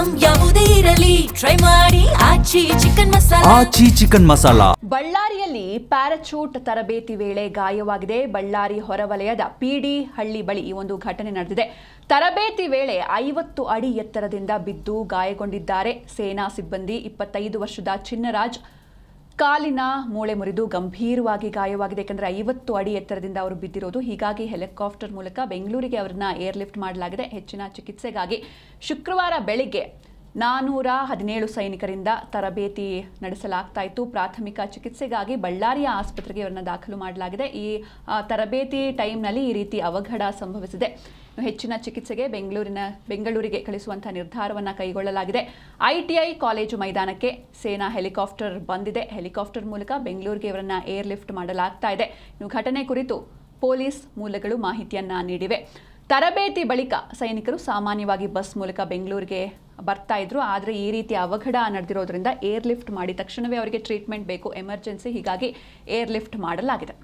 Item ಯಾವುದೇ ಇರಲಿ try ಮಾಡಿ ಆಚಿ ಚಿಕನ್ ಮಸಾಲಾ. ಬಳ್ಳಾರಿಯಲ್ಲಿ ಪ್ಯಾರಾಚೂಟ್ ತರಬೇತಿ ವೇಳೆ ಗಾಯವಾಗಿದೆ. ಬಳ್ಳಾರಿ ಹೊರವಲಯದ ಪಿಡಿ ಹಳ್ಳಿ ಬಳಿ ಈ ಒಂದು ಘಟನೆ ನಡೆದಿದೆ. ತರಬೇತಿ ವೇಳೆ 50 ಅಡಿ ಎತ್ತರದಿಂದ ಬಿದ್ದು ಗಾಯಗೊಂಡಿದ್ದಾರೆ ಸೇನಾ ಸಿಬ್ಬಂದಿ. 25 ವರ್ಷದ ಚಿನ್ನರಾಜ್ ಕಾಲಿನ ಮೂಳೆ ಮುರಿದು ಗಂಭೀರವಾಗಿ ಗಾಯವಾಗಿದೆ. ಯಾಕಂದರೆ 50 ಅಡಿ ಎತ್ತರದಿಂದ ಅವರು ಬಿದ್ದಿರೋದು. ಹೀಗಾಗಿ ಹೆಲಿಕಾಪ್ಟರ್ ಮೂಲಕ ಬೆಂಗಳೂರಿಗೆ ಅವರನ್ನ ಏರ್ಲಿಫ್ಟ್ ಮಾಡಲಾಗಿದೆ. ಹೆಚ್ಚಿನ ಚಿಕಿತ್ಸೆಗಾಗಿ ಶುಕ್ರವಾರ ಬೆಳಿಗ್ಗೆ 417 ಸೈನಿಕರಿಂದ ತರಬೇತಿ ನಡೆಸಲಾಗ್ತಾ ಇತ್ತು. ಪ್ರಾಥಮಿಕ ಚಿಕಿತ್ಸೆಗಾಗಿ ಬಳ್ಳಾರಿಯ ಆಸ್ಪತ್ರೆಗೆ ಇವರನ್ನು ದಾಖಲು ಮಾಡಲಾಗಿದೆ. ಈ ತರಬೇತಿ ಟೈಮ್ನಲ್ಲಿ ಈ ರೀತಿ ಅವಘಡ ಸಂಭವಿಸಿದೆ. ಹೆಚ್ಚಿನ ಚಿಕಿತ್ಸೆಗೆ ಬೆಂಗಳೂರಿಗೆ ಕಳಿಸುವಂಥ ನಿರ್ಧಾರವನ್ನು ಕೈಗೊಳ್ಳಲಾಗಿದೆ. ITI ಕಾಲೇಜು ಮೈದಾನಕ್ಕೆ ಸೇನಾ ಹೆಲಿಕಾಪ್ಟರ್ ಬಂದಿದೆ. ಹೆಲಿಕಾಪ್ಟರ್ ಮೂಲಕ ಬೆಂಗಳೂರಿಗೆ ಇವರನ್ನು ಏರ್ಲಿಫ್ಟ್ ಮಾಡಲಾಗ್ತಾ ಇದೆ. ಘಟನೆ ಕುರಿತು ಪೊಲೀಸ್ ಮೂಲಗಳು ಮಾಹಿತಿಯನ್ನು ನೀಡಿವೆ. ತರಬೇತಿ ಬಳಿಕ ಸೈನಿಕರು ಸಾಮಾನ್ಯವಾಗಿ ಬಸ್ ಮೂಲಕ ಬೆಂಗಳೂರಿಗೆ ಬರ್ತಾ ಇದ್ರು. ಆದರೆ ಈ ರೀತಿ ಅವಘಡ ನಡೆದಿರೋದ್ರಿಂದ ಏರ್ಲಿಫ್ಟ್ ಮಾಡಿ ತಕ್ಷಣವೇ ಅವರಿಗೆ ಟ್ರೀಟ್ಮೆಂಟ್ ಬೇಕು, ಎಮರ್ಜೆನ್ಸಿ. ಹೀಗಾಗಿ ಏರ್ಲಿಫ್ಟ್ ಮಾಡಲಾಗಿದೆ.